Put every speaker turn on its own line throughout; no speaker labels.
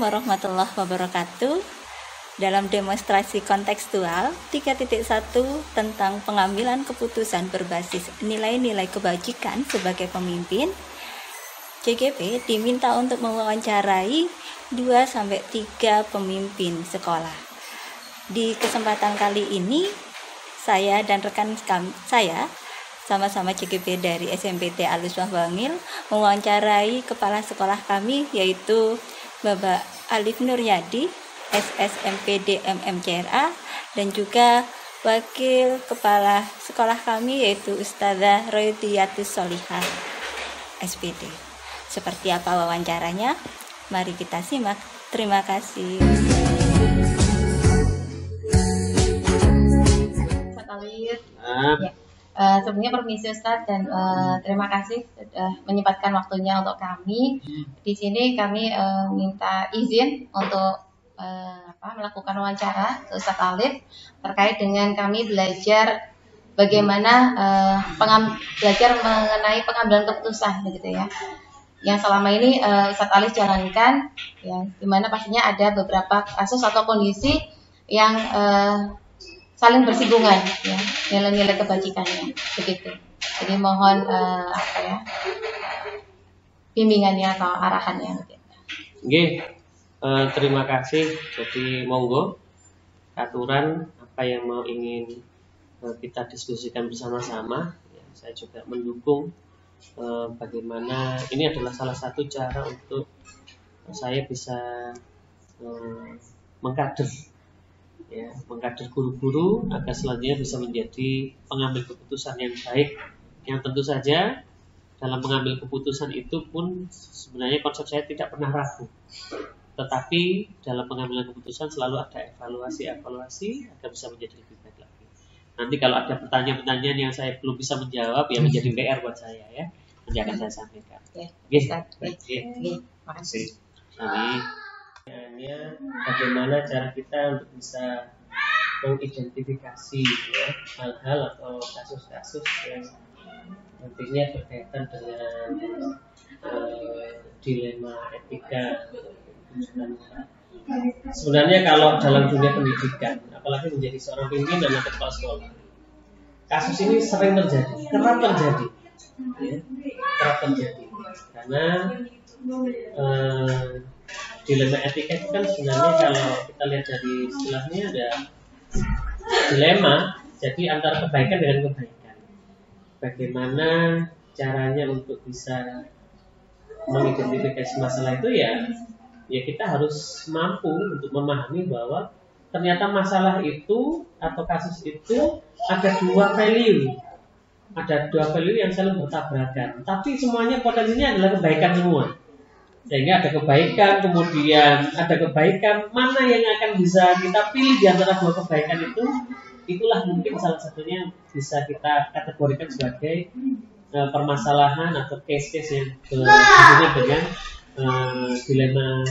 Assalamualaikum warahmatullahi wabarakatuh. Dalam demonstrasi kontekstual 3.1 tentang pengambilan keputusan berbasis nilai-nilai kebajikan sebagai pemimpin, CGP diminta untuk mewawancarai 2-3 pemimpin sekolah. Di kesempatan kali ini, saya dan rekan saya sama-sama CGP dari SMPT Al-Uswah Bangil mewawancarai kepala sekolah kami, yaitu Bapak Alif Nuryadi, SSMPD MMCRA, dan juga wakil kepala sekolah kami yaitu Ustazah Roytiyatus Solihah, SPD. Seperti apa wawancaranya? Mari kita simak. Terima kasih.
Sebelumnya permisi Ustadz dan terima kasih sudah menyempatkan waktunya untuk kami. Di sini kami minta izin untuk melakukan wawancara ke Ustadz Alif terkait dengan kami belajar bagaimana belajar mengenai pengambilan keputusan, begitu ya. Yang selama ini Ustadz Alif jalankan, ya, di mana pastinya ada beberapa kasus atau kondisi yang saling bersinggungan, ya, nilai-nilai kebajikannya, begitu. Jadi mohon bimbingannya atau arahannya.
Oke, terima kasih. Jadi monggo aturan apa yang mau ingin kita diskusikan bersama-sama. Ya, saya juga mendukung bagaimana ini adalah salah satu cara untuk saya bisa mengkader. Ya, mengkader guru-guru agar selanjutnya bisa menjadi pengambil keputusan yang baik, yang tentu saja dalam mengambil keputusan itu pun sebenarnya konsep saya tidak pernah ragu, tetapi dalam pengambilan keputusan selalu ada evaluasi agar bisa menjadi lebih baik lagi. Nanti kalau ada pertanyaan-pertanyaan yang saya belum bisa menjawab, ya menjadi PR buat saya, ya, nanti akan saya sampaikan.
Terima kasih.
Bagaimana cara kita untuk bisa mengidentifikasi, ya, hal-hal atau kasus-kasus yang nantinya berkaitan dengan dilema etika. Sebenarnya kalau dalam dunia pendidikan, apalagi menjadi seorang pimpinan atau kepala sekolah, kasus ini sering terjadi, kerap terjadi, karena dilema etika itu kan sebenarnya kalau kita lihat dari istilahnya ada dilema, jadi antara kebaikan dengan kebaikan. Bagaimana caranya untuk bisa mengidentifikasi masalah itu, ya kita harus mampu untuk memahami bahwa ternyata masalah itu atau kasus itu ada dua value yang saling bertabrakan, tapi semuanya potensinya adalah kebaikan semua. Sehingga ada kebaikan, kemudian ada kebaikan, mana yang akan bisa kita pilih di antara dua kebaikan itu, itulah mungkin salah satunya bisa kita kategorikan sebagai permasalahan atau case-case yang berhubungan dengan dilema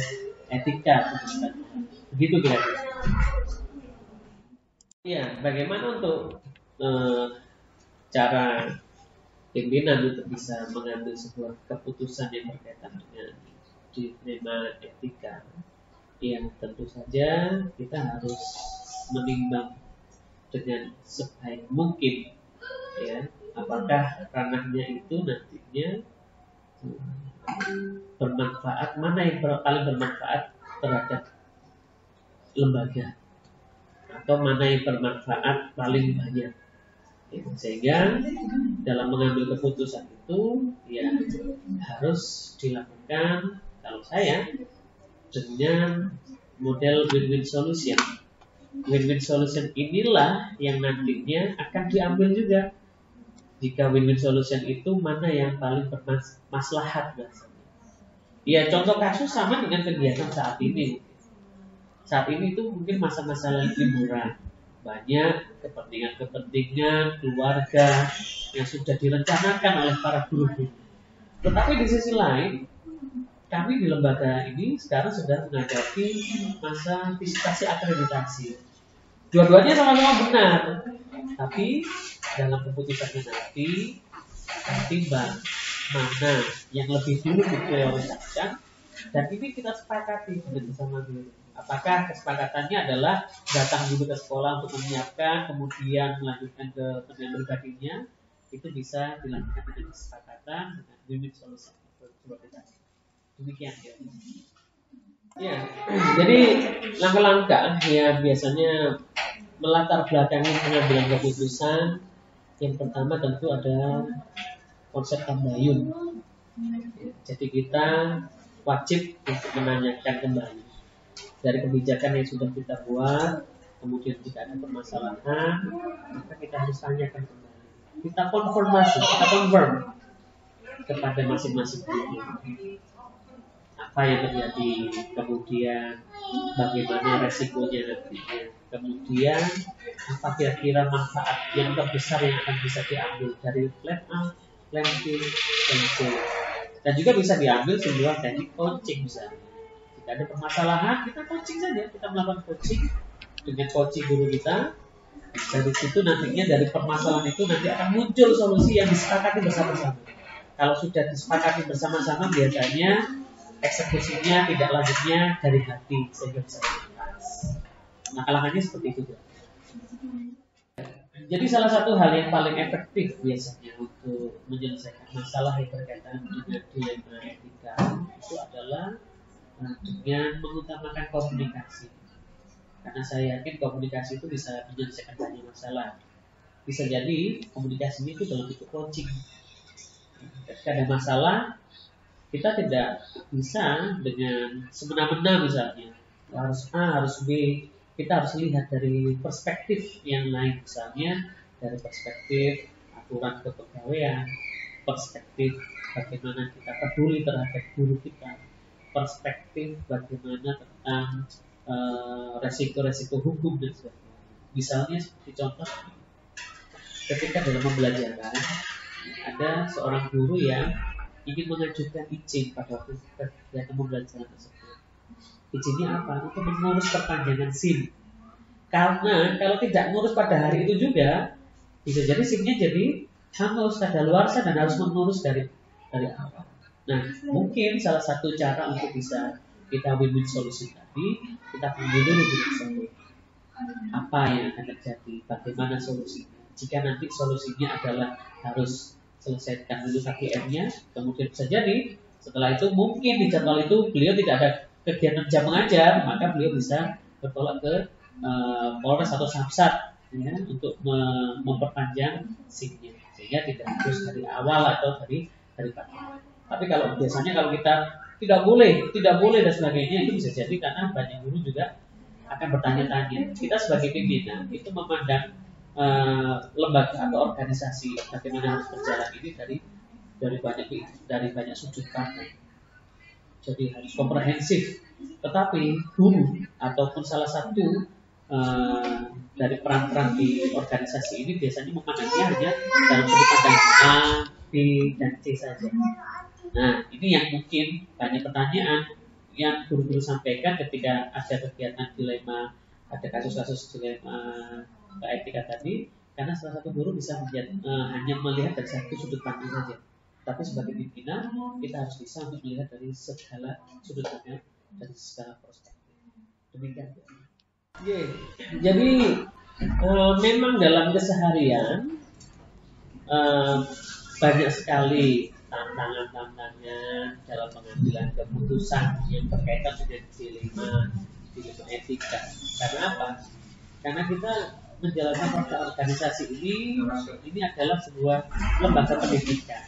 etika. Begitu kira-kira. Ya, bagaimana untuk cara pimpinan untuk bisa mengambil sebuah keputusan yang berkaitan dengan dilema etika, yang tentu saja kita harus menimbang dengan sebaik mungkin, ya, apakah ranahnya itu nantinya bermanfaat, mana yang paling bermanfaat terhadap lembaga, atau mana yang bermanfaat paling banyak, ya, sehingga dalam mengambil keputusan itu, ya, harus dilakukan, kalau saya, dengan model win-win solution. Win-win solution inilah yang nantinya akan diambil juga. Jika win-win solution itu mana yang paling bermaslahat, ya, contoh kasus sama dengan kegiatan saat ini. Saat ini itu mungkin masa-masa liburan, banyak kepentingan keluarga yang sudah direncanakan oleh para guru. Tetapi di sisi lain, kami di lembaga ini sekarang sudah menghadapi masa visitasi akreditasi. Dua-duanya sama-sama benar, tapi dalam keputusannya nanti timbang mana yang lebih dulu diprioritaskan Dan ini kita sepakati bersama guru. Apakah kesepakatannya adalah datang dulu ke sekolah untuk menyiapkan, kemudian melanjutkan ke pendidikan pribadinya, itu bisa dilanjutkan dengan kesepakatan dengan win-win solution. Demikian ya. Ya, jadi langkah-langkah yang biasanya melatar belakangi pengambilan keputusan, yang pertama tentu ada konsep tabayun. Jadi kita wajib untuk menanyakan kembali dari kebijakan yang sudah kita buat, kemudian jika ada permasalahan, maka kita harus tanyakan kembali. Kita konfirmasi, kita confirm kepada masing-masing pihak apa yang terjadi, kemudian bagaimana resikonya nantinya, kemudian apa kira-kira manfaat yang terbesar yang akan bisa diambil dari plan A, plan B, plan C. Dan juga bisa diambil sebuah teknik coaching misalnya. Jika ada permasalahan, kita coaching saja, kita melakukan coaching dengan coaching guru kita. Dari situ nantinya dari permasalahan itu nanti akan muncul solusi yang disepakati bersama-sama. Kalau sudah disepakati bersama-sama, biasanya eksekusinya tidak lanjutnya dari hati sehingga bisa dilepas. Langkah-langkahnya seperti itu. Jadi salah satu hal yang paling efektif biasanya untuk menyelesaikan masalah yang berkaitan dengan dilema etika itu adalah dengan mengutamakan komunikasi. Karena saya yakin komunikasi itu bisa menyelesaikan banyak masalah. Bisa jadi komunikasinya itu dalam bentuk coaching. Ketika ada masalah, kita tidak bisa dengan semena-mena misalnya harus A, harus B. Kita harus lihat dari perspektif yang lain, misalnya dari perspektif aturan kepegawaian, perspektif bagaimana kita peduli terhadap guru kita, perspektif bagaimana tentang resiko-resiko hukum dan sebagainya. Misalnya seperti contoh, ketika dalam pembelajaran ada seorang guru yang ingin mengajukan izin pada waktu kegiatan pembelajaran tersebut. Izinnya apa? Untuk mengurus perpanjangan SIM. Karena kalau tidak ngurus pada hari itu juga, bisa jadi SIM-nya jadi hangus, kadaluarsa dan harus mengurus dari awal. Nah, mungkin salah satu cara untuk bisa kita win-win solusi tadi, kita tunggu dulu tersebut. Apa yang akan terjadi? Bagaimana solusinya? Jika nanti solusinya adalah harus selesaikan dulu KPM-nya, kemudian bisa jadi setelah itu mungkin di jadwal itu beliau tidak ada kegiatan jam mengajar, maka beliau bisa bertolak ke Polres atau Samsat ya, untuk memperpanjang SIM-nya sehingga tidak harus dari awal atau dari pagi. Tapi kalau biasanya kalau kita tidak boleh dan sebagainya, itu bisa jadi karena banyak guru juga akan bertanya-tanya. Kita sebagai pimpinan itu memandang lembaga atau organisasi bagaimana harus berjalan ini dari banyak sudut pandang. Jadi harus komprehensif. Tetapi guru ataupun salah satu dari peran-peran di organisasi ini biasanya memandangnya hanya dalam sudut pandang A, B, dan C saja. Nah, ini yang mungkin banyak pertanyaan yang guru-guru sampaikan ketika ada kegiatan dilema, ada kasus-kasus dilema etika tadi, karena salah satu guru bisa hanya melihat dari satu sudut pandang saja. Tapi sebagai pimpinan, kita harus bisa untuk melihat dari segala sudut pandang, dari segala perspektif. Demikian. Jadi memang dalam keseharian banyak sekali tantangan-tantangan dalam pengambilan keputusan yang berkaitan dengan dilema etika. Karena apa? Karena kita menjalankan organisasi ini adalah sebuah lembaga pendidikan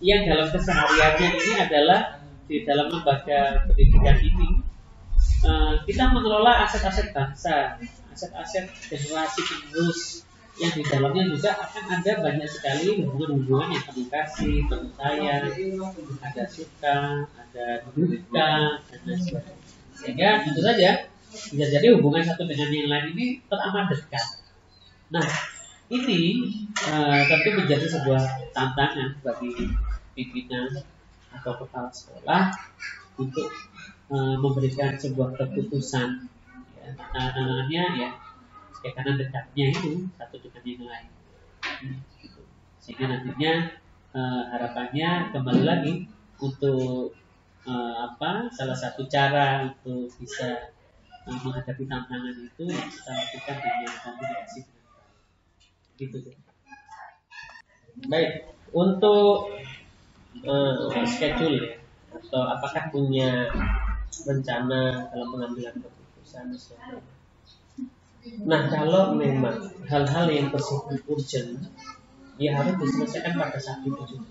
yang dalam kesehariannya ini adalah di dalam lembaga pendidikan ini kita mengelola aset-aset bangsa, aset-aset generasi penerus yang di dalamnya juga akan ada banyak sekali hubungan-hubungan yang penuh kasih, penuh sayang, ada suka, ada duka, dan lain sebagainya. Sehingga tentu saja bisa jadi hubungan satu dengan yang lain ini teramat dekat. Nah, ini tentu menjadi sebuah tantangan bagi pimpinan atau kepala sekolah untuk memberikan sebuah keputusan. Ya, tantangannya ya karena dekatnya itu satu dengan yang lain. Sehingga nantinya harapannya kembali lagi untuk salah satu cara untuk bisa menghadapi tantangan itu yang kita lakukan dengan komunikasi gitu. Baik, untuk schedule ya, atau apakah punya rencana dalam pengambilan keputusan. Nah, kalau memang hal-hal yang bersifat urgent, ya harus diselesaikan pada saat itu juga.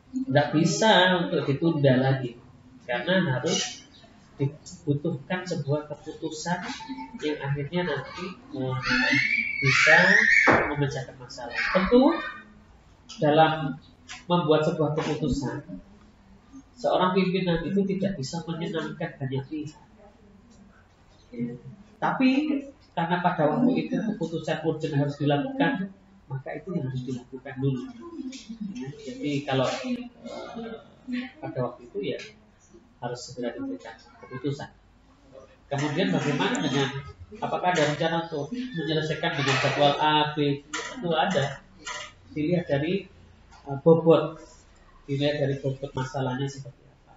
Tidak bisa untuk ditunda lagi, karena harus dibutuhkan sebuah keputusan yang akhirnya nanti bisa memecahkan masalah. Tentu dalam membuat sebuah keputusan, seorang pimpinan itu tidak bisa menyenangkan banyak pihak. Tapi karena pada waktu itu keputusan urgent harus dilakukan, maka itu yang harus dilakukan dulu. Jadi kalau pada waktu itu ya harus segera diberikan keputusan. Kemudian bagaimana dengan apakah ada rencana untuk menyelesaikan dengan jadwal A, B? Itu ada. Dilihat dari bobot, dilihat dari bobot masalahnya seperti apa.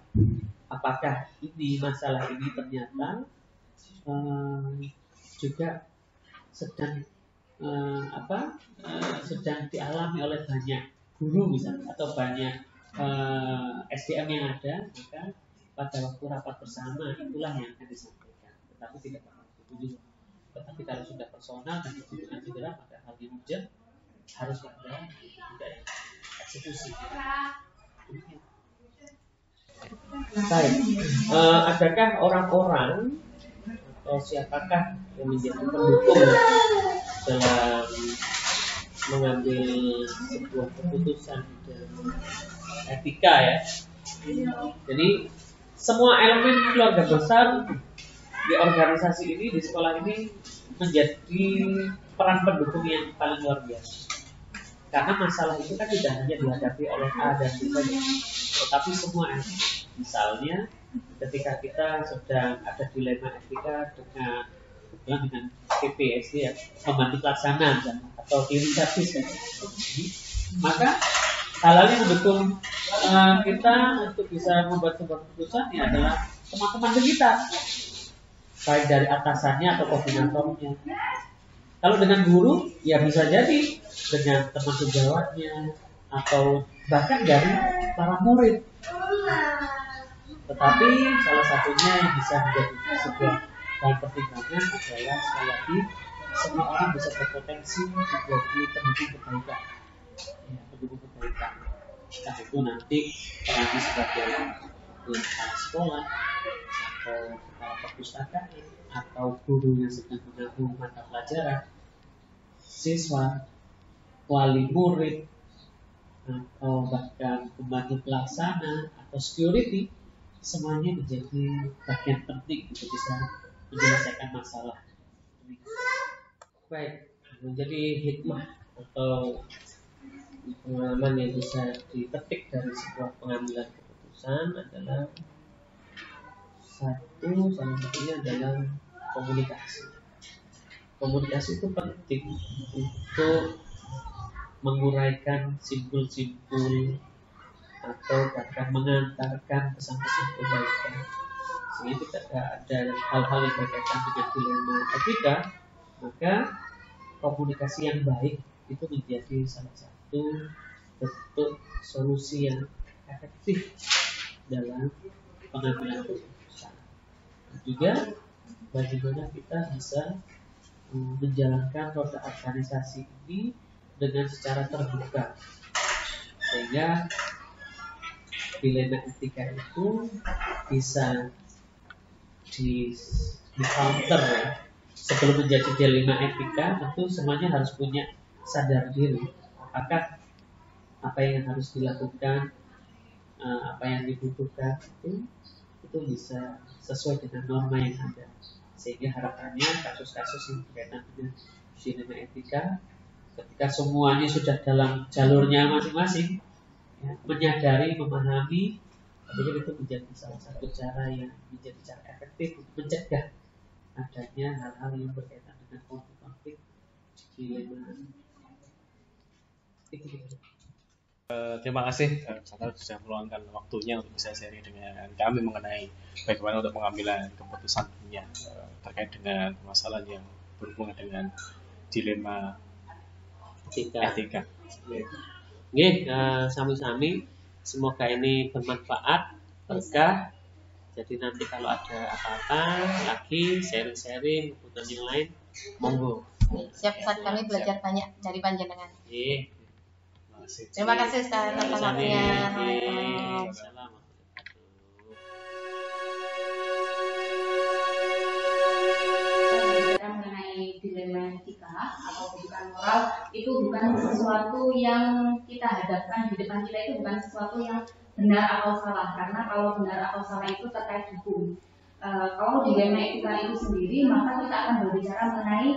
Apakah ini masalah ini ternyata juga sedang sedang dialami oleh banyak guru misalnya atau banyak SDM yang ada, maka pada waktu rapat bersama itulah yang akan disampaikan. Tetapi tidak pada waktu itu juga. Tetapi kalau sudah personal dan dibutuhkan segera, maka hal yang urgent harus ada tidak eksekusi. Baik, adakah orang-orang atau siapakah yang menjadi pendukung dalam mengambil sebuah keputusan dan etika ya? Jadi semua elemen keluarga besar di organisasi ini, di sekolah ini menjadi peran pendukung yang paling luar biasa. Karena masalah itu kan tidak hanya dihadapi oleh A dan B saja, tetapi semua elemen. Misalnya ketika kita sedang ada dilema etika dengan PPSD ya, pembantu pelaksana atau cleaning service ya, maka hal-hal yang mendukung kita untuk bisa membuat sebuah keputusan ya adalah teman-teman kita, baik dari atasannya atau koordinatornya. Kalau dengan guru ya bisa jadi dengan teman sejawatnya atau bahkan dari para murid. Tetapi salah satunya yang bisa menjadi sebuah bahan pertimbangan adalah sekali lagi semua orang bisa berpotensi menjadi pendukung kebaikan. Ya, pendukung kebaikan. Nah itu nanti perannya sebagai kepala sekolah atau kepala perpustakaan atau guru yang sedang mengambil mata pelajaran, siswa, wali murid, atau bahkan pembantu pelaksana atau security, semuanya menjadi bagian penting untuk bisa menyelesaikan masalah. Baik, menjadi hikmah atau pengalaman yang bisa dipetik dari sebuah pengambilan keputusan adalah salah satunya adalah komunikasi. Komunikasi itu penting untuk menguraikan simpul-simpul atau bahkan mengantarkan pesan-pesan kebaikan, sehingga tidak ada hal-hal yang berkaitan dengan dilema etika. Maka komunikasi yang baik itu menjadi salah satu bentuk solusi yang efektif dalam pengambilan keputusan. Juga bagaimana kita bisa menjalankan roda organisasi ini dengan secara terbuka, sehingga dilema etika itu bisa di counter ya. Sebelum menjadi dilema etika, tentu semuanya harus punya sadar diri. Apakah apa yang harus dilakukan, apa yang dibutuhkan itu bisa sesuai dengan norma yang ada. Sehingga harapannya kasus-kasus yang berkaitan dengan dilema etika, ketika semuanya sudah dalam jalurnya masing-masing, ya, menyadari, memahami, itu menjadi salah satu cara yang menjadi cara efektif untuk mencegah adanya hal-hal yang berkaitan dengan konflik dilema itu.
Terima kasih Sandra sudah meluangkan waktunya untuk bisa sharing dengan kami mengenai bagaimana untuk pengambilan keputusan terkait dengan permasalahan yang berhubungan dengan dilema etika.
Nggih, sami-sami. Semoga ini bermanfaat, berkah. Jadi nanti kalau ada apa-apa lagi sharing-sharing kebutuhan yang lain, monggo.
Siap Ustaz, kami belajar banyak dari panjenengan.
Nggih.
Terima kasih Ustaz atas waktunya.
Waalaikumsalam.
Mengenai dilema etika atau kebutuhan moral itu bukan sesuatu yang kita hadapkan di depan kita, itu bukan sesuatu yang benar atau salah, karena kalau benar atau salah itu terkait hukum. Kalau dilema etika itu sendiri, maka kita akan berbicara mengenai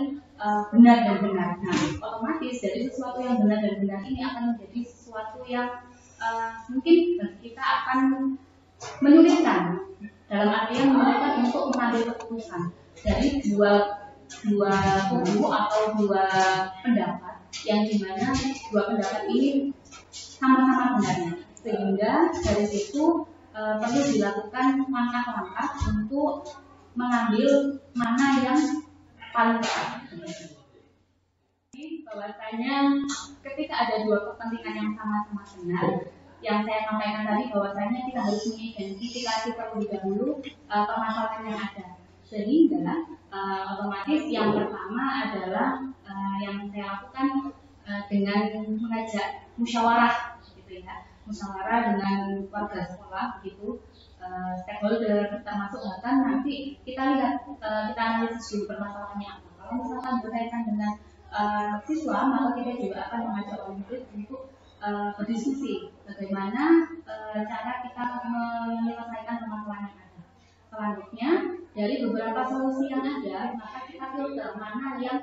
benar dan benar. Nah, otomatis dari sesuatu yang benar dan benar ini akan menjadi sesuatu yang mungkin kita akan menyulitkan, dalam artian menyulitkan untuk mengambil keputusan dari dua kubu atau dua pendapat, yang dimana dua pendapat ini sama-sama benarnya, sehingga dari situ perlu dilakukan langkah-langkah untuk mengambil mana yang paling tepat. Bahwasanya ketika ada dua kepentingan yang sama-sama benar, yang saya sampaikan tadi bahwasanya kita harus mengidentifikasi terlebih dahulu permasalahan yang ada, sehingga otomatis yang pertama adalah yang saya lakukan dengan mengajak musyawarah, gitu ya, musyawarah dengan warga sekolah, begitu, stakeholder, termasuk bahkan nanti kita lihat, kita analisis dulu permasalahannya apa. Kalau misalkan berkaitan dengan siswa, maka kita juga akan mengajak orang murid untuk berdiskusi bagaimana cara kita menyelesaikan permasalahan yang ada. Selanjutnya, dari beberapa solusi yang ada, maka kita filter mana yang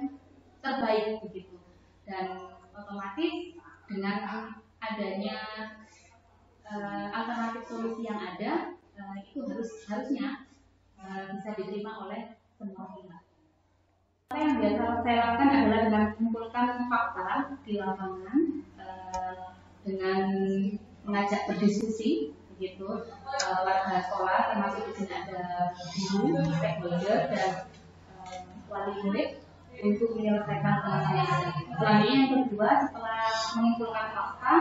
terbaik, begitu. Dan otomatis dengan adanya alternatif solusi yang ada, itu harusnya bisa diterima oleh semua pihak. Apa yang biasa saya lakukan adalah dengan mengumpulkan fakta di lapangan, dengan mengajak berdiskusi, begitu, warga sekolah, termasuk di sini ada guru, stakeholder, dan wali murid untuk menyelesaikan permasalahan yang ada. Selanjutnya yang kedua, setelah mengumpulkan fakta,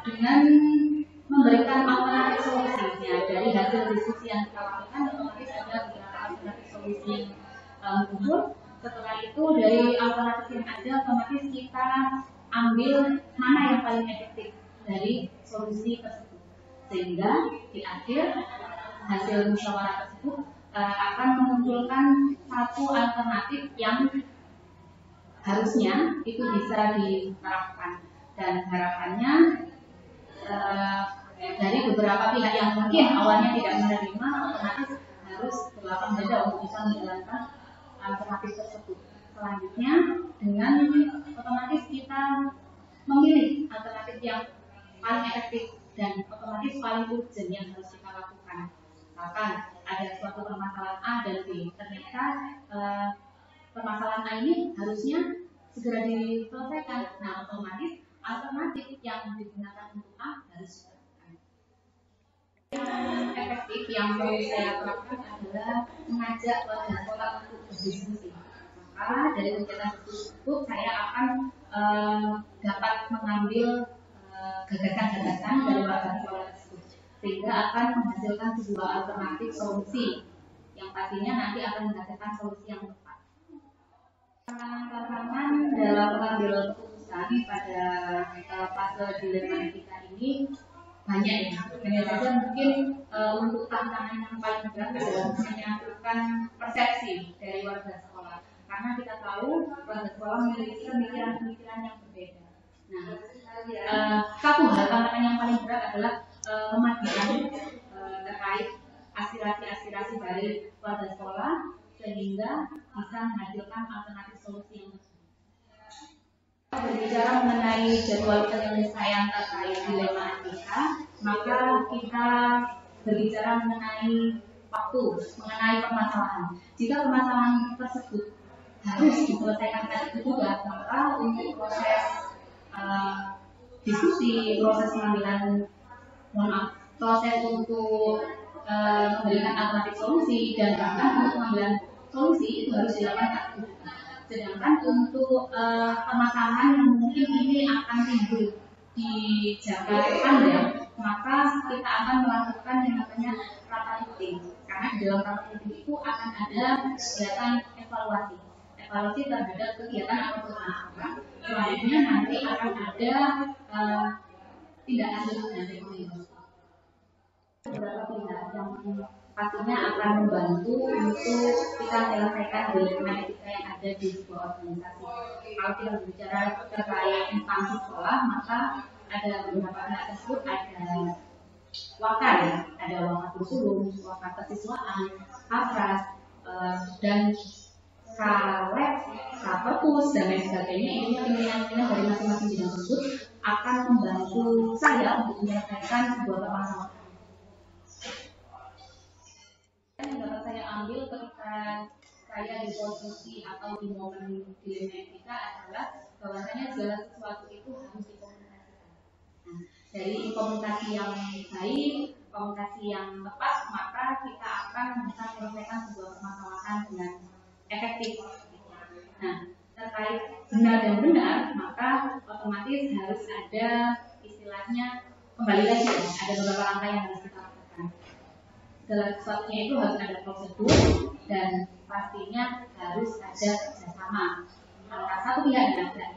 dengan memberikan alternatif solusinya dari hasil diskusi yang kita lakukan, otomatis ada beberapa alternatif solusi yang muncul. Setelah itu dari alternatif yang ada, otomatis kita ambil mana yang paling efektif dari solusi tersebut, sehingga di akhir hasil musyawarah tersebut akan memunculkan satu alternatif yang harusnya itu bisa diterapkan, dan harapannya dari beberapa pihak yang mungkin awalnya tidak menerima, otomatis harus berlapang dada untuk bisa menjalankan alternatif tersebut. Selanjutnya, dengan otomatis kita memilih alternatif yang paling efektif dan otomatis paling urgent yang harus kita lakukan. Misalkan ada suatu permasalahan A dan B, ternyata permasalahan A ini harusnya segera diselesaikan. Nah, otomatis alternatif yang digunakan untuk A harus dilakukan. Yang efektif yang perlu saya terapkan adalah mengajak warga sekolah untuk berdiskusi. Maka dari kegiatan tersebut saya akan dapat mengambil gagasan-gagasan dari warga sekolah tersebut, sehingga akan menghasilkan sebuah alternatif solusi yang pastinya nanti akan menghasilkan solusi yang tepat. Tantangan dalam mengambil keputusan pada fase dilema etika ini banyak ya. Hanya saja mungkin untuk tantangan yang paling berat adalah menyatukan persepsi dari warga sekolah, karena kita tahu warga sekolah memiliki pemikiran-pemikiran yang berbeda. Nah, satu hal tantangan yang paling berat adalah memadukan terkait aspirasi-aspirasi dari warga sekolah, sehingga bisa menghasilkan alternatif solusi yang tersebut. Berbicara mengenai jadwal penyelesaian terkait dilema etika, maka kita berbicara mengenai waktu, mengenai permasalahan. Jika permasalahan tersebut harus diselesaikan saat itu juga, maka untuk proses diskusi, proses pengambilan, proses untuk memberikan alternatif solusi dan bahkan untuk pengambilan solusi itu harus dilakukan satu. Sedangkan untuk permasalahan yang mungkin ini akan timbul di jangka panjang, maka kita akan melakukan yang namanya rapat rutin. Karena di dalam rapat rutin itu akan ada kegiatan evaluasi terhadap kegiatan atau permasalahan. Selanjutnya nanti akan ada tindak lanjutnya dari beberapa pihak yang pastinya akan membantu untuk kita menyelesaikan dilema etika yang ada di sebuah organisasi. Kalau kita berbicara terkait instansi sekolah, maka ada beberapa pihak tersebut, ada wakar ya, ada wakar kursulum, wakar kesiswaan, apras, dan kalek, perpus dan lain sebagainya. Ini pimpinan-pimpinan dari masing-masing bidang tersebut akan membantu saya untuk menyelesaikan sebuah permasalahan. Yang dapat saya ambil ketika saya di posisi atau di momen dilema etika adalah bahwasanya segala sesuatu itu harus dikomunikasikan. Nah, dari komunikasi yang baik, komunikasi yang tepat, maka kita akan bisa menyelesaikan sebuah permasalahan dengan efektif. Nah, terkait benar dan benar, maka otomatis harus ada istilahnya kembali lagi ya, ada beberapa langkah yang harus kita lakukan. Segala sesuatunya itu harus ada prosedur dan pastinya harus ada kerjasama antara satu pihak dan